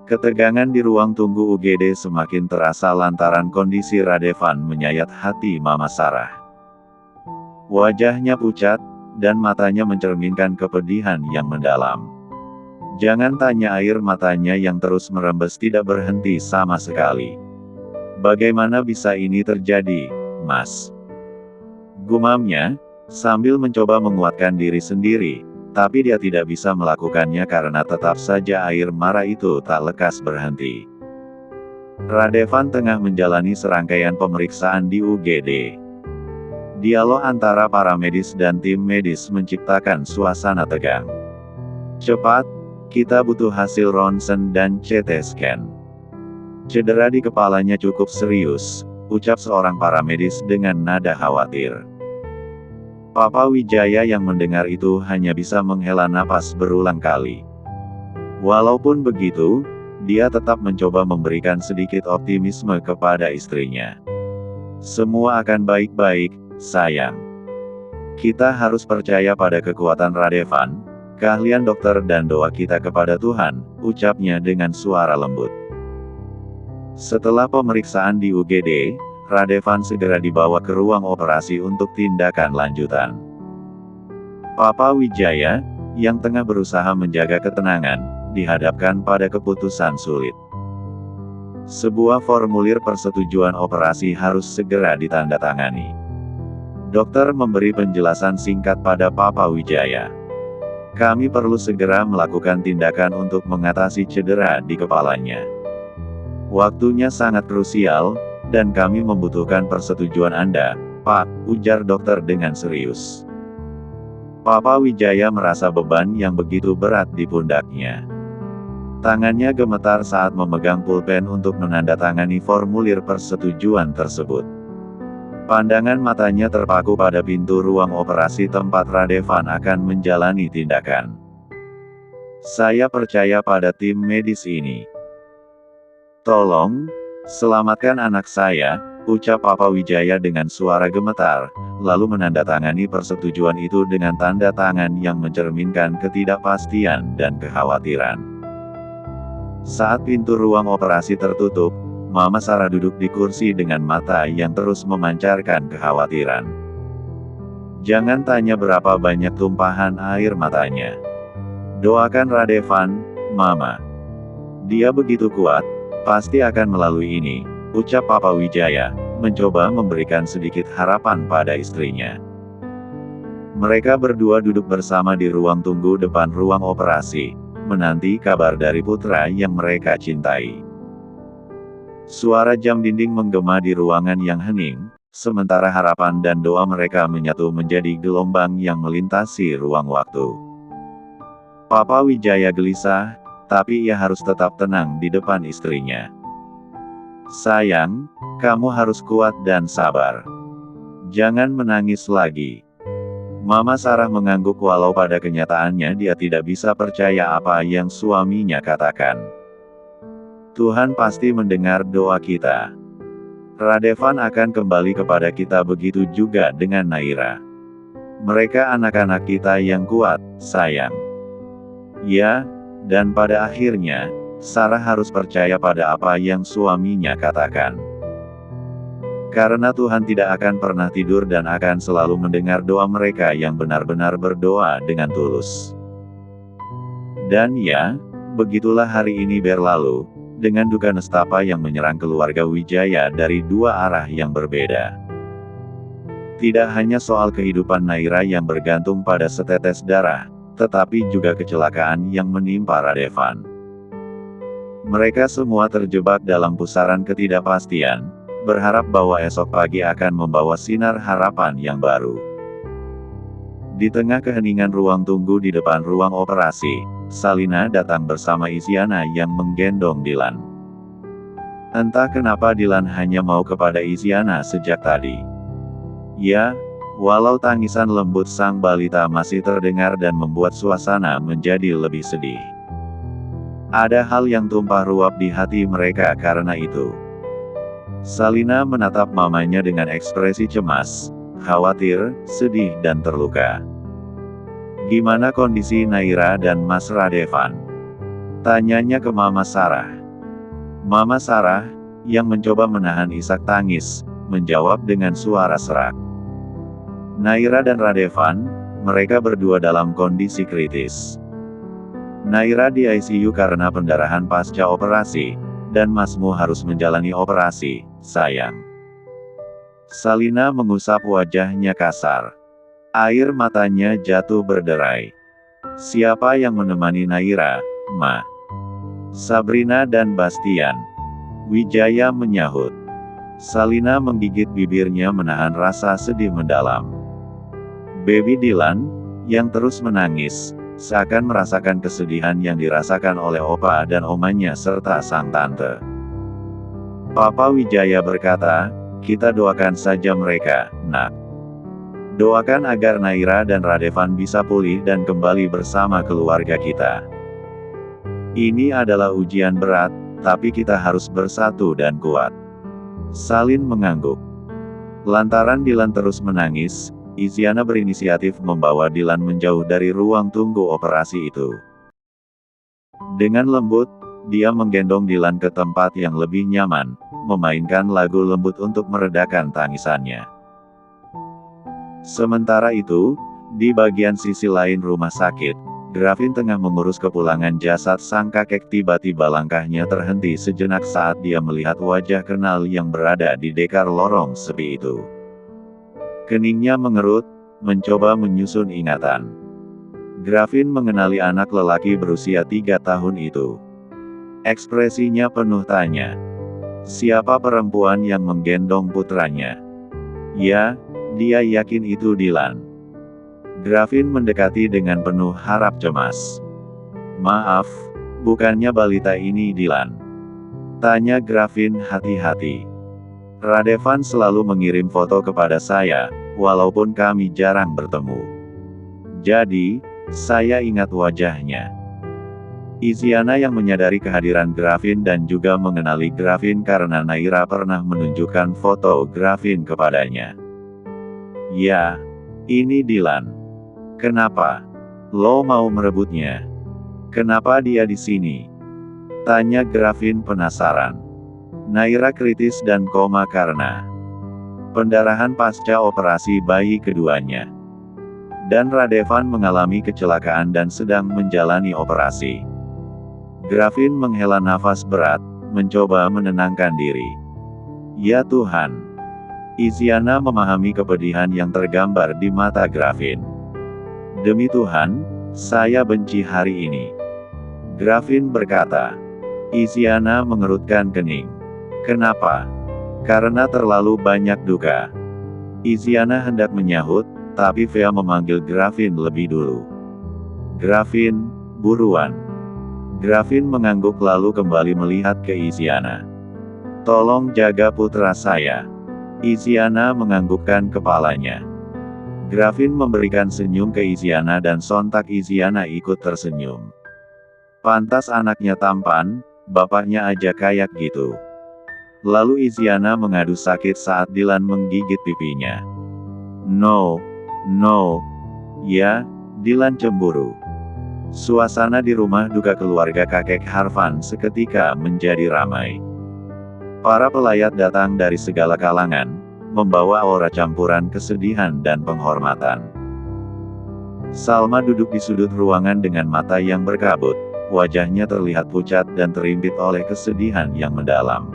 Ketegangan di ruang tunggu UGD semakin terasa lantaran kondisi Radevan menyayat hati Mama Sarah. Wajahnya pucat, dan matanya mencerminkan kepedihan yang mendalam. Jangan tanya, air matanya yang terus merembes tidak berhenti sama sekali. Bagaimana bisa ini terjadi, Mas? Gumamnya, sambil mencoba menguatkan diri sendiri, tapi dia tidak bisa melakukannya karena tetap saja air mata itu tak lekas berhenti. Radevan tengah menjalani serangkaian pemeriksaan di UGD. Dialog antara para medis dan tim medis menciptakan suasana tegang. Cepat, kita butuh hasil ronsen dan CT scan. Cedera di kepalanya cukup serius, ucap seorang paramedis dengan nada khawatir. Papa Wijaya yang mendengar itu hanya bisa menghela napas berulang kali. Walaupun begitu, dia tetap mencoba memberikan sedikit optimisme kepada istrinya. Semua akan baik-baik, sayang. Kita harus percaya pada kekuatan Radevan, keahlian dokter dan doa kita kepada Tuhan, ucapnya dengan suara lembut. Setelah pemeriksaan di UGD, Radevan segera dibawa ke ruang operasi untuk tindakan lanjutan. Papa Wijaya, yang tengah berusaha menjaga ketenangan, dihadapkan pada keputusan sulit. Sebuah formulir persetujuan operasi harus segera ditandatangani. Dokter memberi penjelasan singkat pada Papa Wijaya. Kami perlu segera melakukan tindakan untuk mengatasi cedera di kepalanya. Waktunya sangat krusial, dan kami membutuhkan persetujuan Anda, Pak, ujar dokter dengan serius. Papa Wijaya merasa beban yang begitu berat di pundaknya. Tangannya gemetar saat memegang pulpen untuk menandatangani formulir persetujuan tersebut. Pandangan matanya terpaku pada pintu ruang operasi tempat Radevan akan menjalani tindakan. Saya percaya pada tim medis ini. Tolong, selamatkan anak saya, ucap Papa Wijaya dengan suara gemetar, lalu menandatangani persetujuan itu dengan tanda tangan yang mencerminkan ketidakpastian dan kekhawatiran. Saat pintu ruang operasi tertutup, Mama Sarah duduk di kursi dengan mata yang terus memancarkan kekhawatiran. Jangan tanya berapa banyak tumpahan air matanya. Doakan Radevan, Mama. Dia begitu kuat, pasti akan melalui ini, ucap Papa Wijaya, mencoba memberikan sedikit harapan pada istrinya. Mereka berdua duduk bersama di ruang tunggu depan ruang operasi, menanti kabar dari putra yang mereka cintai. Suara jam dinding menggema di ruangan yang hening, sementara harapan dan doa mereka menyatu menjadi gelombang yang melintasi ruang waktu. Papa Wijaya gelisah, tapi ia harus tetap tenang di depan istrinya. Sayang, kamu harus kuat dan sabar. Jangan menangis lagi. Mama Sarah mengangguk walau pada kenyataannya dia tidak bisa percaya apa yang suaminya katakan. Tuhan pasti mendengar doa kita. Radevan akan kembali kepada kita, begitu juga dengan Naira. Mereka anak-anak kita yang kuat, sayang. Ya, dan pada akhirnya, Sarah harus percaya pada apa yang suaminya katakan. Karena Tuhan tidak akan pernah tidur dan akan selalu mendengar doa mereka yang benar-benar berdoa dengan tulus. Dan ya, begitulah hari ini berlalu, dengan duka nestapa yang menyerang keluarga Wijaya dari dua arah yang berbeda. Tidak hanya soal kehidupan Naira yang bergantung pada setetes darah, tetapi juga kecelakaan yang menimpa Radevan. Mereka semua terjebak dalam pusaran ketidakpastian, berharap bahwa esok pagi akan membawa sinar harapan yang baru. Di tengah keheningan ruang tunggu di depan ruang operasi, Salina datang bersama Isyana yang menggendong Dilan. Entah kenapa Dilan hanya mau kepada Isyana sejak tadi. Ya, walau tangisan lembut sang balita masih terdengar dan membuat suasana menjadi lebih sedih. Ada hal yang tumpah ruap di hati mereka karena itu. Salina menatap mamanya dengan ekspresi cemas, khawatir, sedih dan terluka. Gimana kondisi Naira dan Mas Radevan? Tanyanya ke Mama Sarah. Mama Sarah, yang mencoba menahan isak tangis, menjawab dengan suara serak. Naira dan Radevan, mereka berdua dalam kondisi kritis. Naira di ICU karena pendarahan pasca operasi, dan Masmu harus menjalani operasi, sayang. Salina mengusap wajahnya kasar. Air matanya jatuh berderai. Siapa yang menemani Naira, Ma? Sabrina dan Bastian. Wijaya menyahut. Salina menggigit bibirnya menahan rasa sedih mendalam. Baby Dylan, yang terus menangis, seakan merasakan kesedihan yang dirasakan oleh opa dan omanya serta sang tante. Papa Wijaya berkata, kita doakan saja mereka, nak. Doakan agar Naira dan Radevan bisa pulih dan kembali bersama keluarga kita. Ini adalah ujian berat, tapi kita harus bersatu dan kuat. Salin mengangguk. Lantaran Dylan terus menangis, Isyana berinisiatif membawa Dylan menjauh dari ruang tunggu operasi itu. Dengan lembut, dia menggendong Dylan ke tempat yang lebih nyaman, memainkan lagu lembut untuk meredakan tangisannya. Sementara itu, di bagian sisi lain rumah sakit, Gravin tengah mengurus kepulangan jasad sang kakek. Tiba-tiba langkahnya terhenti sejenak saat dia melihat wajah kenal yang berada di dekar lorong sepi itu. Keningnya mengerut, mencoba menyusun ingatan. Gravin mengenali anak lelaki berusia 3 tahun itu. Ekspresinya penuh tanya. Siapa perempuan yang menggendong putranya? Ya, dia yakin itu Dylan. Gravin mendekati dengan penuh harap cemas. Maaf, bukannya balita ini Dylan? Tanya Gravin hati-hati. Radevan selalu mengirim foto kepada saya, walaupun kami jarang bertemu. Jadi, saya ingat wajahnya. Isyana yang menyadari kehadiran Gravin dan juga mengenali Gravin karena Naira pernah menunjukkan foto Gravin kepadanya. Ya, ini Dylan. Kenapa? Lo mau merebutnya? Kenapa dia di sini? Tanya Gravin penasaran. Naira kritis dan koma karena pendarahan pasca operasi bayi keduanya. Dan Radevan mengalami kecelakaan dan sedang menjalani operasi. Gravin menghela nafas berat, mencoba menenangkan diri. Ya Tuhan. Isyana memahami kepedihan yang tergambar di mata Gravin. Demi Tuhan, saya benci hari ini. Gravin berkata. Isyana mengerutkan kening. Kenapa? Karena terlalu banyak duka. Isyana hendak menyahut, tapi Vea memanggil Gravin lebih dulu. Gravin, buruan. Gravin mengangguk lalu kembali melihat ke Isyana. Tolong jaga putra saya. Isyana menganggukkan kepalanya. Gravin memberikan senyum ke Isyana dan sontak Isyana ikut tersenyum. Pantas anaknya tampan, bapaknya aja kayak gitu. Lalu Isyana mengadu sakit saat Dylan menggigit pipinya. No. Ya, Dylan cemburu. Suasana di rumah duka keluarga kakek Harvan seketika menjadi ramai. Para pelayat datang dari segala kalangan, membawa aura campuran kesedihan dan penghormatan. Salma duduk di sudut ruangan dengan mata yang berkabut, wajahnya terlihat pucat dan terimpit oleh kesedihan yang mendalam.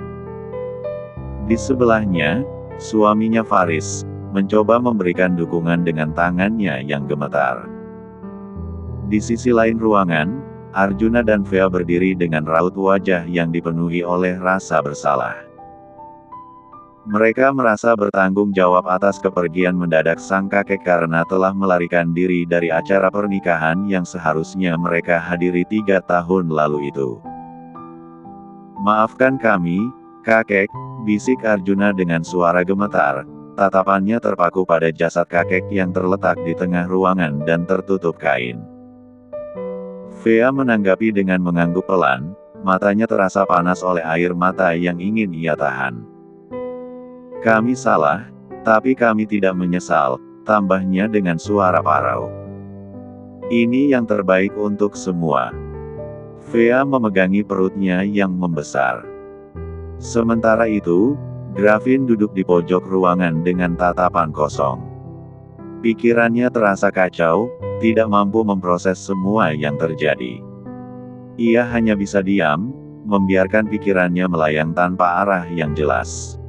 Di sebelahnya, suaminya Faris, mencoba memberikan dukungan dengan tangannya yang gemetar. Di sisi lain ruangan, Arjuna dan Vea berdiri dengan raut wajah yang dipenuhi oleh rasa bersalah. Mereka merasa bertanggung jawab atas kepergian mendadak sang kakek karena telah melarikan diri dari acara pernikahan yang seharusnya mereka hadiri 3 tahun lalu itu. Maafkan kami, kakek, bisik Arjuna dengan suara gemetar, tatapannya terpaku pada jasad kakek yang terletak di tengah ruangan dan tertutup kain. Vea menanggapi dengan mengangguk pelan, matanya terasa panas oleh air mata yang ingin ia tahan. Kami salah, tapi kami tidak menyesal, tambahnya dengan suara parau. Ini yang terbaik untuk semua. Vea memegangi perutnya yang membesar. Sementara itu, Gravin duduk di pojok ruangan dengan tatapan kosong. Pikirannya terasa kacau, tidak mampu memproses semua yang terjadi. Ia hanya bisa diam, membiarkan pikirannya melayang tanpa arah yang jelas.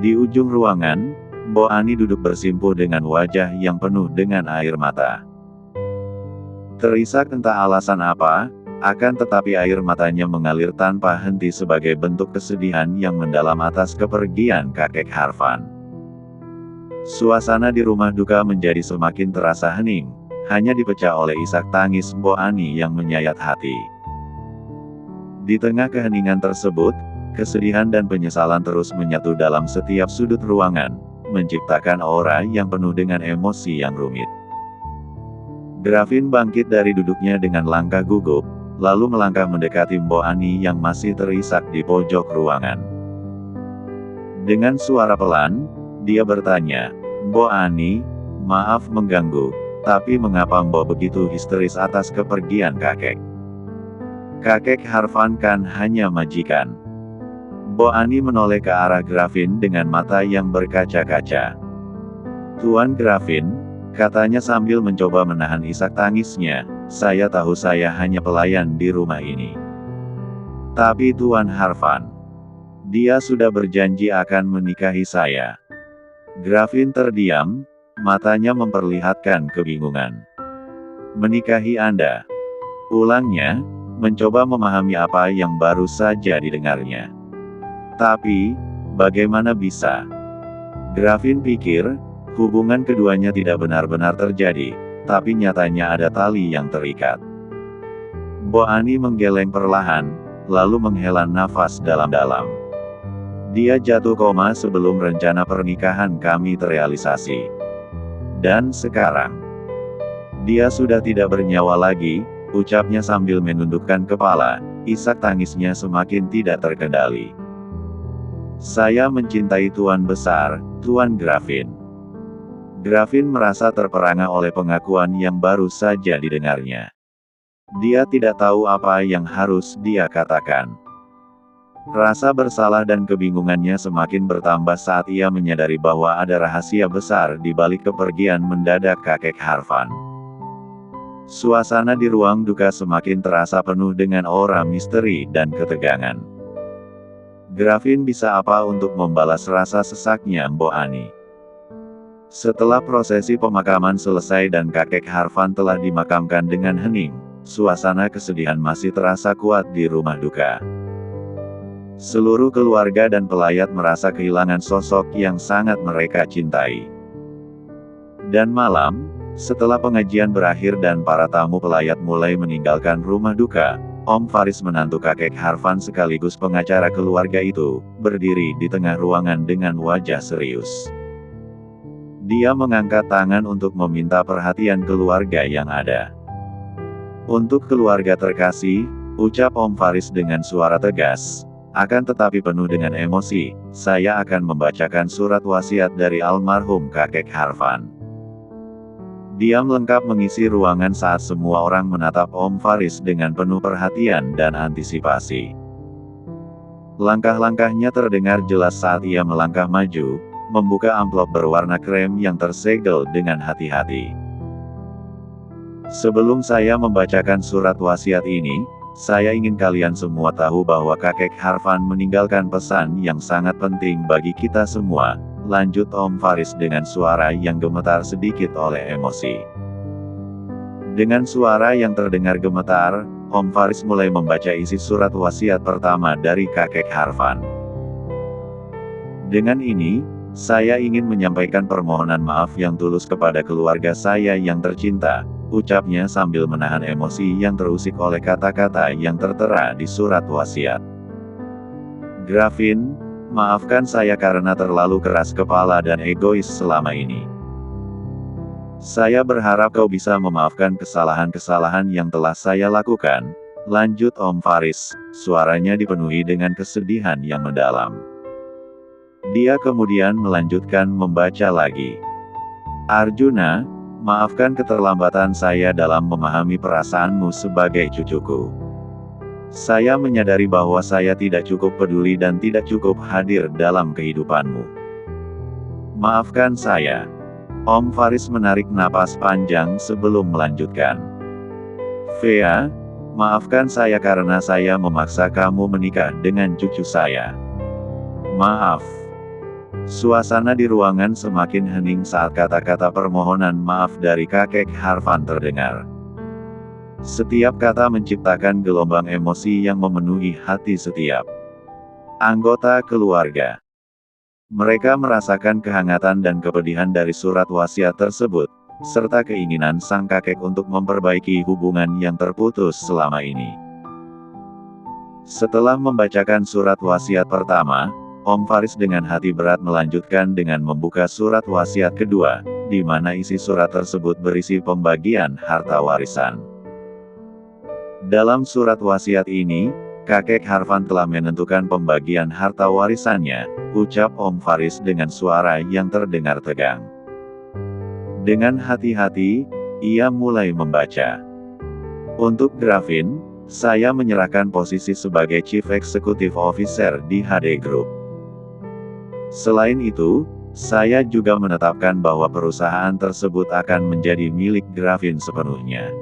Di ujung ruangan, Mbok Ani duduk bersimpuh dengan wajah yang penuh dengan air mata. Terisak entah alasan apa, akan tetapi air matanya mengalir tanpa henti sebagai bentuk kesedihan yang mendalam atas kepergian kakek Harvan. Suasana di rumah duka menjadi semakin terasa hening, hanya dipecah oleh isak tangis Mbok Ani yang menyayat hati. Di tengah keheningan tersebut, kesedihan dan penyesalan terus menyatu dalam setiap sudut ruangan, menciptakan aura yang penuh dengan emosi yang rumit. Gravin bangkit dari duduknya dengan langkah gugup, lalu melangkah mendekati Mbok Ani yang masih terisak di pojok ruangan. Dengan suara pelan, dia bertanya, "Mbok Ani, maaf mengganggu, tapi mengapa Mbok begitu histeris atas kepergian kakek? Kakek Harvan kan hanya majikan." Mbok Ani menoleh ke arah Gravin dengan mata yang berkaca-kaca. "Tuan Gravin," katanya sambil mencoba menahan isak tangisnya, "saya tahu saya hanya pelayan di rumah ini. Tapi Tuan Harvan, dia sudah berjanji akan menikahi saya." Gravin terdiam, matanya memperlihatkan kebingungan. "Menikahi Anda?" ulangnya, mencoba memahami apa yang baru saja didengarnya. "Tapi, bagaimana bisa?" Gravin pikir, hubungan keduanya tidak benar-benar terjadi, tapi nyatanya ada tali yang terikat. Mbok Ani menggeleng perlahan, lalu menghela nafas dalam-dalam. "Dia jatuh koma sebelum rencana pernikahan kami terrealisasi. Dan sekarang, dia sudah tidak bernyawa lagi," ucapnya sambil menundukkan kepala, isak tangisnya semakin tidak terkendali. "Saya mencintai Tuan besar, Tuan Gravin." Gravin merasa terperangah oleh pengakuan yang baru saja didengarnya. Dia tidak tahu apa yang harus dia katakan. Rasa bersalah dan kebingungannya semakin bertambah saat ia menyadari bahwa ada rahasia besar di balik kepergian mendadak kakek Harvan. Suasana di ruang duka semakin terasa penuh dengan aura misteri dan ketegangan. Gravin bisa apa untuk membalas rasa sesaknya Mbok Ani? Setelah prosesi pemakaman selesai dan kakek Harvan telah dimakamkan dengan hening, suasana kesedihan masih terasa kuat di rumah duka. Seluruh keluarga dan pelayat merasa kehilangan sosok yang sangat mereka cintai. Dan malam, setelah pengajian berakhir dan para tamu pelayat mulai meninggalkan rumah duka, Om Faris menantu kakek Harvan sekaligus pengacara keluarga itu, berdiri di tengah ruangan dengan wajah serius. Dia mengangkat tangan untuk meminta perhatian keluarga yang ada. "Untuk keluarga terkasih," ucap Om Faris dengan suara tegas, akan tetapi penuh dengan emosi, "saya akan membacakan surat wasiat dari almarhum kakek Harvan." Diam lengkap mengisi ruangan saat semua orang menatap Om Faris dengan penuh perhatian dan antisipasi. Langkah-langkahnya terdengar jelas saat ia melangkah maju, membuka amplop berwarna krem yang tersegel dengan hati-hati. "Sebelum saya membacakan surat wasiat ini, saya ingin kalian semua tahu bahwa kakek Harvan meninggalkan pesan yang sangat penting bagi kita semua," lanjut Om Faris dengan suara yang gemetar sedikit oleh emosi. Dengan suara yang terdengar gemetar, Om Faris mulai membaca isi surat wasiat pertama dari kakek Harvan. "Dengan ini, saya ingin menyampaikan permohonan maaf yang tulus kepada keluarga saya yang tercinta," ucapnya sambil menahan emosi yang terusik oleh kata-kata yang tertera di surat wasiat. "Gravin, maafkan saya karena terlalu keras kepala dan egois selama ini. Saya berharap kau bisa memaafkan kesalahan-kesalahan yang telah saya lakukan," lanjut Om Faris, suaranya dipenuhi dengan kesedihan yang mendalam. Dia kemudian melanjutkan membaca lagi. "Arjuna, maafkan keterlambatan saya dalam memahami perasaanmu sebagai cucuku. Saya menyadari bahwa saya tidak cukup peduli dan tidak cukup hadir dalam kehidupanmu. Maafkan saya. Om Faris menarik napas panjang sebelum melanjutkan. Vea, maafkan saya karena saya memaksa kamu menikah dengan cucu saya. Maaf. Suasana di ruangan semakin hening saat kata-kata permohonan maaf dari kakek Harvan terdengar. Setiap kata menciptakan gelombang emosi yang memenuhi hati setiap anggota keluarga. Mereka merasakan kehangatan dan kepedihan dari surat wasiat tersebut, serta keinginan sang kakek untuk memperbaiki hubungan yang terputus selama ini. Setelah membacakan surat wasiat pertama, Om Faris dengan hati berat melanjutkan dengan membuka surat wasiat kedua, di mana isi surat tersebut berisi pembagian harta warisan. Dalam surat wasiat ini, kakek Harvan telah menentukan pembagian harta warisannya, ucap Om Faris dengan suara yang terdengar tegang. Dengan hati-hati, ia mulai membaca. Untuk Gravin, saya menyerahkan posisi sebagai Chief Executive Officer di HD Group. Selain itu, saya juga menetapkan bahwa perusahaan tersebut akan menjadi milik Gravin sepenuhnya.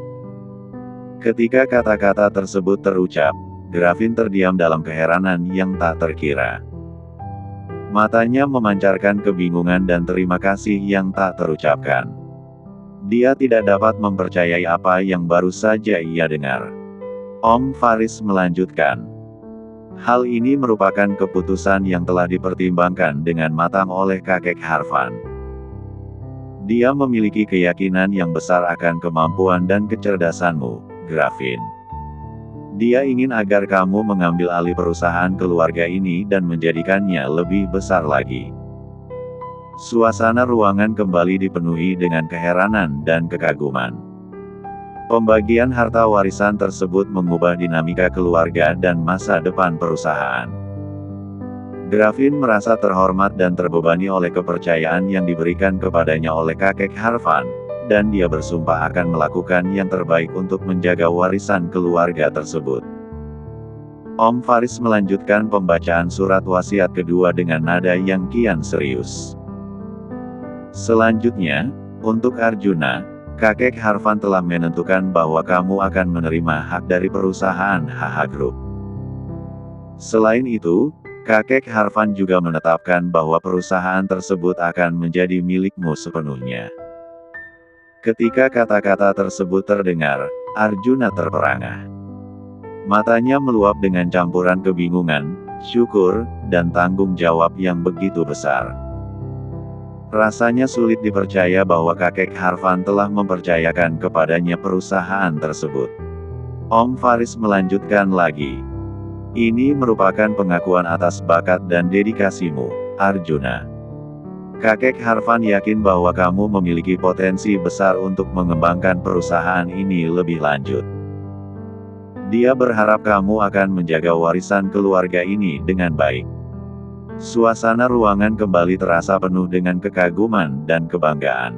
Ketika kata-kata tersebut terucap, Gravin terdiam dalam keheranan yang tak terkira. Matanya memancarkan kebingungan dan terima kasih yang tak terucapkan. Dia tidak dapat mempercayai apa yang baru saja ia dengar. Om Faris melanjutkan. Hal ini merupakan keputusan yang telah dipertimbangkan dengan matang oleh kakek Harvan. Dia memiliki keyakinan yang besar akan kemampuan dan kecerdasanmu, Gravin. Dia ingin agar kamu mengambil alih perusahaan keluarga ini dan menjadikannya lebih besar lagi. Suasana ruangan kembali dipenuhi dengan keheranan dan kekaguman. Pembagian harta warisan tersebut mengubah dinamika keluarga dan masa depan perusahaan. Gravin merasa terhormat dan terbebani oleh kepercayaan yang diberikan kepadanya oleh kakek Harvan, dan dia bersumpah akan melakukan yang terbaik untuk menjaga warisan keluarga tersebut. Om Faris melanjutkan pembacaan surat wasiat kedua dengan nada yang kian serius. Selanjutnya, untuk Arjuna, kakek Harvan telah menentukan bahwa kamu akan menerima hak dari perusahaan HH Group. Selain itu, kakek Harvan juga menetapkan bahwa perusahaan tersebut akan menjadi milikmu sepenuhnya. Ketika kata-kata tersebut terdengar, Arjuna terperangah. Matanya meluap dengan campuran kebingungan, syukur, dan tanggung jawab yang begitu besar. Rasanya sulit dipercaya bahwa kakek Harvan telah mempercayakan kepadanya perusahaan tersebut. Om Faris melanjutkan lagi. Ini merupakan pengakuan atas bakat dan dedikasimu, Arjuna. Kakek Harvan yakin bahwa kamu memiliki potensi besar untuk mengembangkan perusahaan ini lebih lanjut. Dia berharap kamu akan menjaga warisan keluarga ini dengan baik. Suasana ruangan kembali terasa penuh dengan kekaguman dan kebanggaan.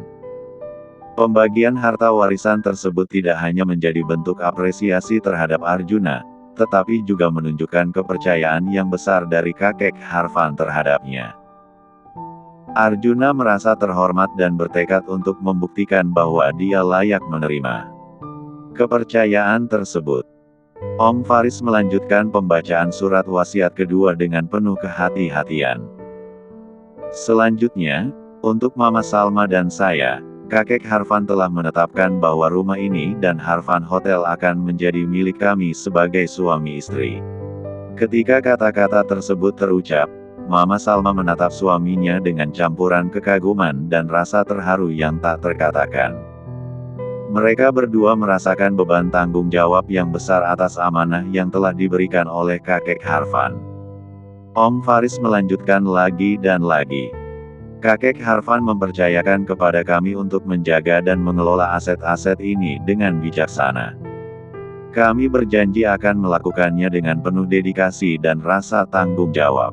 Pembagian harta warisan tersebut tidak hanya menjadi bentuk apresiasi terhadap Arjuna, tetapi juga menunjukkan kepercayaan yang besar dari kakek Harvan terhadapnya. Arjuna merasa terhormat dan bertekad untuk membuktikan bahwa dia layak menerima kepercayaan tersebut. Om Faris melanjutkan pembacaan surat wasiat kedua dengan penuh kehati-hatian. Selanjutnya, untuk Mama Salma dan saya, kakek Harvan telah menetapkan bahwa rumah ini dan Harvan Hotel akan menjadi milik kami sebagai suami istri. Ketika kata-kata tersebut terucap, Mama Salma menatap suaminya dengan campuran kekaguman dan rasa terharu yang tak terkatakan. Mereka berdua merasakan beban tanggung jawab yang besar atas amanah yang telah diberikan oleh kakek Harvan. Om Faris melanjutkan lagi dan lagi. Kakek Harvan mempercayakan kepada kami untuk menjaga dan mengelola aset-aset ini dengan bijaksana. Kami berjanji akan melakukannya dengan penuh dedikasi dan rasa tanggung jawab.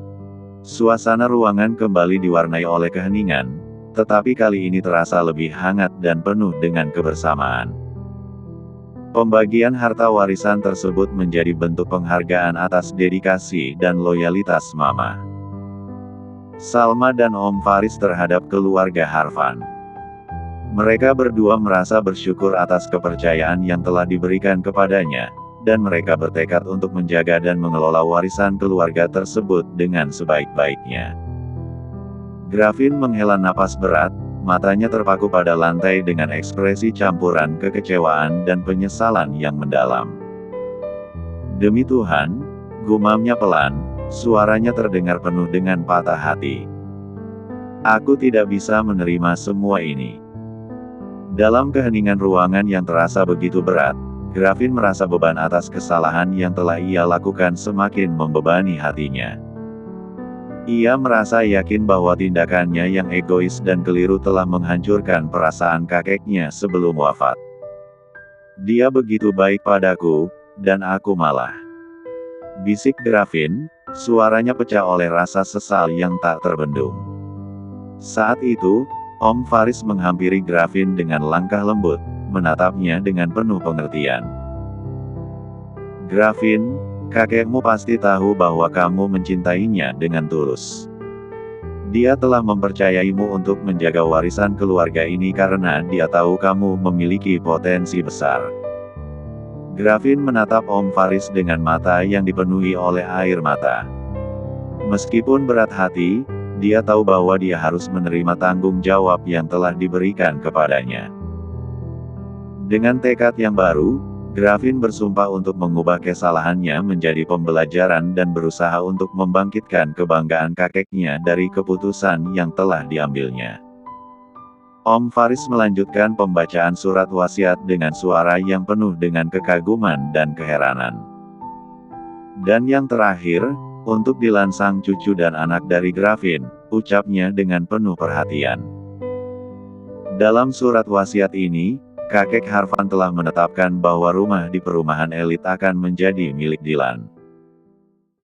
Suasana ruangan kembali diwarnai oleh keheningan, tetapi kali ini terasa lebih hangat dan penuh dengan kebersamaan. Pembagian harta warisan tersebut menjadi bentuk penghargaan atas dedikasi dan loyalitas Mama Salma dan Om Faris terhadap keluarga Harvan. Mereka berdua merasa bersyukur atas kepercayaan yang telah diberikan kepadanya, dan mereka bertekad untuk menjaga dan mengelola warisan keluarga tersebut dengan sebaik-baiknya. Gravin menghela napas berat, matanya terpaku pada lantai dengan ekspresi campuran kekecewaan dan penyesalan yang mendalam. "Demi Tuhan," gumamnya pelan, suaranya terdengar penuh dengan patah hati. "Aku tidak bisa menerima semua ini." Dalam keheningan ruangan yang terasa begitu berat, Gravin merasa beban atas kesalahan yang telah ia lakukan semakin membebani hatinya. Ia merasa yakin bahwa tindakannya yang egois dan keliru telah menghancurkan perasaan kakeknya sebelum wafat. "Dia begitu baik padaku, dan aku malah..." bisik Gravin, suaranya pecah oleh rasa sesal yang tak terbendung. Saat itu, Om Faris menghampiri Gravin dengan langkah lembut, menatapnya dengan penuh pengertian. "Gravin, kakekmu pasti tahu bahwa kamu mencintainya dengan tulus. Dia telah mempercayaimu untuk menjaga warisan keluarga ini karena dia tahu kamu memiliki potensi besar." Gravin menatap Om Faris dengan mata yang dipenuhi oleh air mata. Meskipun berat hati, dia tahu bahwa dia harus menerima tanggung jawab yang telah diberikan kepadanya. Dengan tekad yang baru, Gravin bersumpah untuk mengubah kesalahannya menjadi pembelajaran dan berusaha untuk membangkitkan kebanggaan kakeknya dari keputusan yang telah diambilnya. Om Faris melanjutkan pembacaan surat wasiat dengan suara yang penuh dengan kekaguman dan keheranan. "Dan yang terakhir, untuk Dilansang cucu dan anak dari Gravin," ucapnya dengan penuh perhatian. Dalam surat wasiat ini, kakek Harvan telah menetapkan bahwa rumah di perumahan elit akan menjadi milik Dilan.